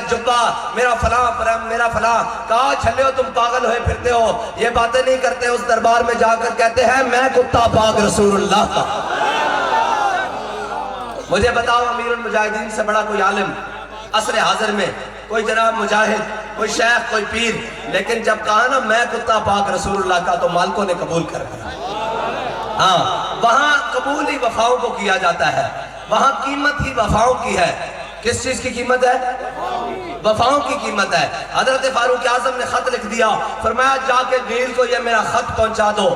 جبا میرا فلاں پرم میرا فلاں، کہا چھلے ہو تم پاگل ہوئے پھرتے ہو، یہ باتیں نہیں کرتے، اس دربار میں جا کر کہتے ہیں میں کتا پاک رسول اللہ کا۔ مجھے بتاؤ امیر المجاہدین سے بڑا کوئی عالم عصر حاضر میں، کوئی جناب مجاہد، کوئی شیخ، کوئی پیر، لیکن جب کہا نا میں کتا پاک رسول اللہ کا، تو مالکوں نے قبول کر دیا۔ ہاں وہاں قبول ہی وفاؤں کو کیا جاتا ہے، وہاں قیمت ہی وفاؤں کی ہے۔ کس چیز کی قیمت ہے؟ وفاؤں کی قیمت ہے۔ حضرت فاروق اعظم نے خط لکھ دیا، فرمایا جا کے غیر کو یہ میرا خط پہنچا دو،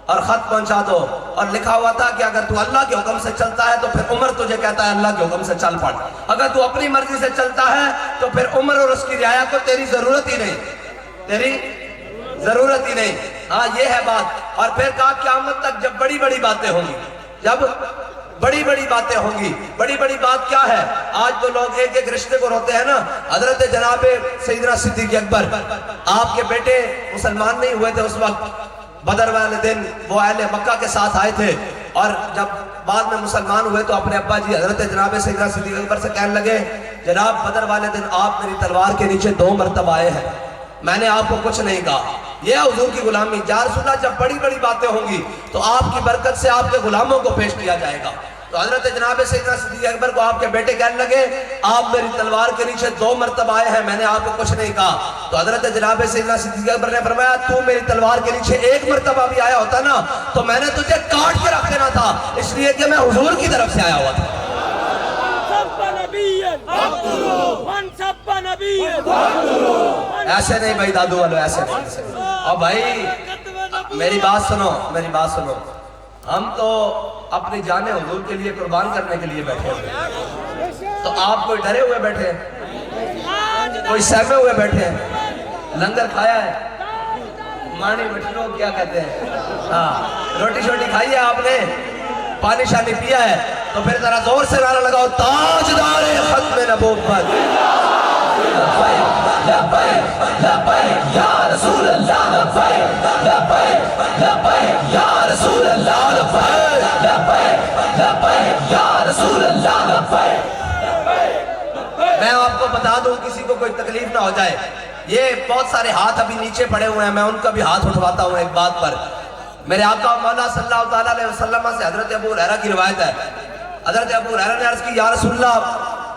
اور خط پہنچا دو، اور لکھا ہوا تھا کہ اگر تو اللہ کے حکم سے چلتا ہے تو پھر عمر تجھے کہتا ہے اللہ کے حکم سے چل پڑ، اگر تو اپنی مرضی سے چلتا ہے تو پھر عمر اور اس کی رعایا کو تیری ضرورت ہی نہیں، تیری ضرورت ہی نہیں۔ ہاں یہ ہے بات۔ اور پھر کہا قیامت تک جب بڑی بڑی باتیں ہوں گی، جب بڑی بڑی باتیں ہوں گی، بڑی بڑی بات کیا ہے؟ آج تو لوگ ایک ایک رشتے کو روتے ہیں نا۔ حضرت جناب سیدنا صدیق اکبر، آپ کے بیٹے مسلمان نہیں ہوئے تھے اس وقت، بدر والے دن وہ اہل مکہ کے ساتھ آئے تھے، اور جب بعد میں مسلمان ہوئے تو اپنے ابا جی حضرت جناب سیدنا صدیق اکبر سے کہنے لگے جناب بدر والے دن آپ میری تلوار کے نیچے 2 مرتبہ آئے ہیں، میں نے آپ کو کچھ نہیں کہا، یہ حضور کی غلامی۔ یا رسول اللہ جب بڑی بڑی باتیں ہوں گی تو آپ کی برکت سے آپ کے غلاموں کو پیش کیا جائے گا۔ تو حضرت جناب سیدنا صدیق اکبر کو آپ کے بیٹے کہنے لگے آپ میری تلوار کے نیچے 2 مرتبہ آئے ہیں، میں نے آپ کو کچھ نہیں کہا۔ تو حضرت جناب سیدنا صدیق اکبر نے فرمایا تو میری تلوار کے نیچے 1 مرتبہ بھی آیا ہوتا نا تو میں نے تجھے کاٹ کے رکھ دینا تھا، اس لیے کہ میں حضور کی طرف سے آیا ہوا تھا۔ ایسے نہیں بھائی دادو والو، ایسے نہیں۔ اور بھائی میری بات سنو، میری بات سنو، ہم تو اپنی جانیں حضور کے لیے قربان کرنے کے لیے بیٹھے ہیں، تو آپ کوئی ڈرے ہوئے بیٹھے ہیں، کوئی سہمے ہوئے بیٹھے ہیں؟ لنگر کھایا ہے؟ مانی بٹھنو کیا کہتے ہیں؟ ہاں روٹی شوٹی کھائی ہے آپ نے؟ پانی شانی پیا ہے؟ تو پھر ذرا زور سے نعرہ لگاؤ تاجدار ختم نبوت، لبیک لبیک یا رسول اللہ، لبیک لبیک لبیک یا رسول اللہ، لبیک لبیک لبیک یا رسول اللہ، لبیک۔ میں آپ کو بتا دوں کسی کو کوئی تکلیف نہ ہو جائے، یہ بہت سارے ہاتھ ابھی نیچے پڑے ہوئے ہیں، میں ان کا بھی ہاتھ اٹھواتا ہوں ایک بات پر۔ میرے آقا مولا صلی اللہ علیہ وسلم سے حضرت ابو ہریرہ کی روایت ہے، حضرت ابو ہریرہ نے عرض کی یا رسول اللہ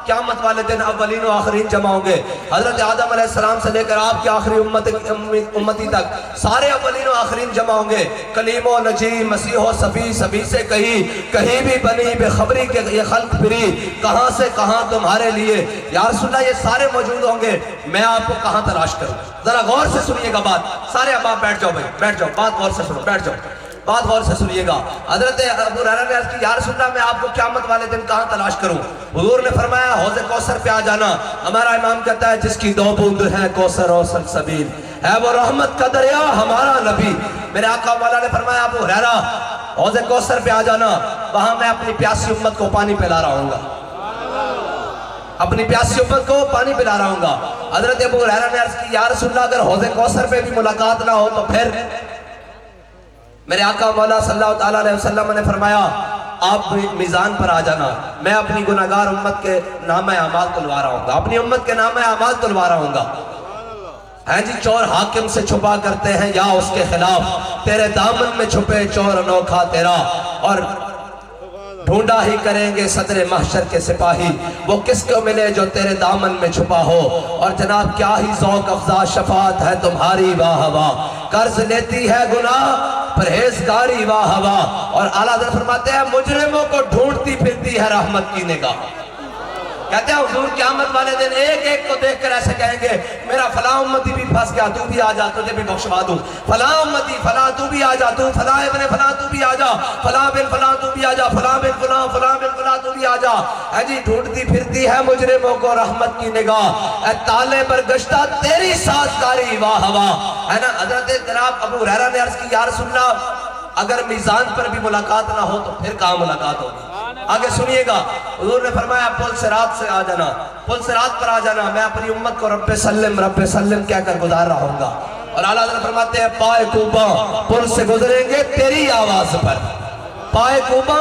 قیامت والے دن اولین و آخرین جمع ہوں گے، حضرت آدم علیہ السلام سے لے کر آپ کی آخری امتی تک سارے اولین و آخرین جمع ہوں گے، کلیم و نجی مسیح و صفی، سبھی سے کہیں بھی بنی بے خبری کے یہ خلق پھری، کہاں سے کہاں تمہارے لیے یا رسول اللہ یہ سارے موجود ہوں گے، میں آپ کو کہاں تلاش کروں؟ ذرا غور سے سنیے گا بات، سارے اب آپ بیٹھ جاؤ بھائی، بیٹھ جاؤ، بات غور سے سنو، بیٹھ جاؤ، بات غور سے سنیے گا۔ حضرت ابو ہریرہ نے عرض کی یا رسول اللہ میں آپ کو قیامت والے دن کہاں تلاش کروں؟ حضور نے فرمایا حوض کوثر پہ آ جانا۔ ہمارا امام کہتا ہے جس کی 2 بوند ہے کوثر و سلسبیل، ہے وہ رحمت کا دریا ہمارا نبی۔ میرے آقا مولا نے فرمایا ابو ہریرہ حوض کوثر پہ آ جانا، وہاں میں اپنی پیاسی امت کو پانی پلا رہا ہوں گا، اپنی پیاسی امت کو پانی پلا رہا ہوں گا۔ حضرت ابو ہریرہ نے عرض کی یا رسول اللہ اگر حوض کوثر پہ بھی ملاقات نہ ہو تو پھر؟ میرے آقا مولا صلی اللہ علیہ وسلم نے فرمایا آپ میزان پر آ جانا، میں اپنی گناہگار امت کے نامہ اعمال تلوا رہا ہوں گا، اپنی امت کے نامہ اعمال تلوا رہا ہوں گا۔ ہے جی چور حاکم سے چھپا کرتے ہیں یا اس کے خلاف، تیرے دامن میں چھپے چور انوکھا تیرا، اور ڈھونڈا ہی کریں گے صدر محشر کے سپاہی، وہ کس کو ملے جو تیرے دامن میں چھپا ہو۔ اور جناب کیا ہی ذوق افزا شفاعت ہے تمہاری واہ واہ، قرض لیتی ہے گناہ پرہیزگاری واہ واہ۔ اور اعلیٰ حضرت فرماتے ہیں مجرموں کو ڈھونڈتی پھرتی ہے رحمت کی نگاہ۔ کہتے ہیں حضور قیامت والے دن ایک ایک کو دیکھ کر ایسے کہیں گے میرا فلاں امتی بھی پھنس گیا، تو بھی آ جا تجھے بھی بخشوا دوں، فلاں امتی فلاں تو بھی آ جا، تو فلاں ابن فلاں تو بھی آ جا، فلاں بن فلاں تو بھی آ جا، فلاں بن فلاں فلاں بن فلاں تو بھی آ جا۔ ہے جی ڈھونڈتی پھرتی ہے مجرموں کو رحمت کی نگاہ، اے تالے پر گشتہ تیری سازگاری واہ واہ۔ ہے نا حضرت جناب ابو ہریرہ نے عرض کی یا رسول اللہ اگر میزان پر بھی ملاقات نہ ہو تو پھر کہاں ملاقات ہوگی؟ آگے سنیے گا، حضور نے فرمایا پل صراط سے آ جانا، پل صراط پر آ جانا، میں اپنی امت کو رب سلم کہہ کر گزار رہا ہوں گا۔ اور اعلیٰ حضرت فرماتے ہیں پائے کوباں پل سے گزریں گے تیری آواز پر، پائے کوباں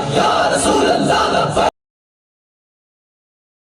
Ya Rasulullah,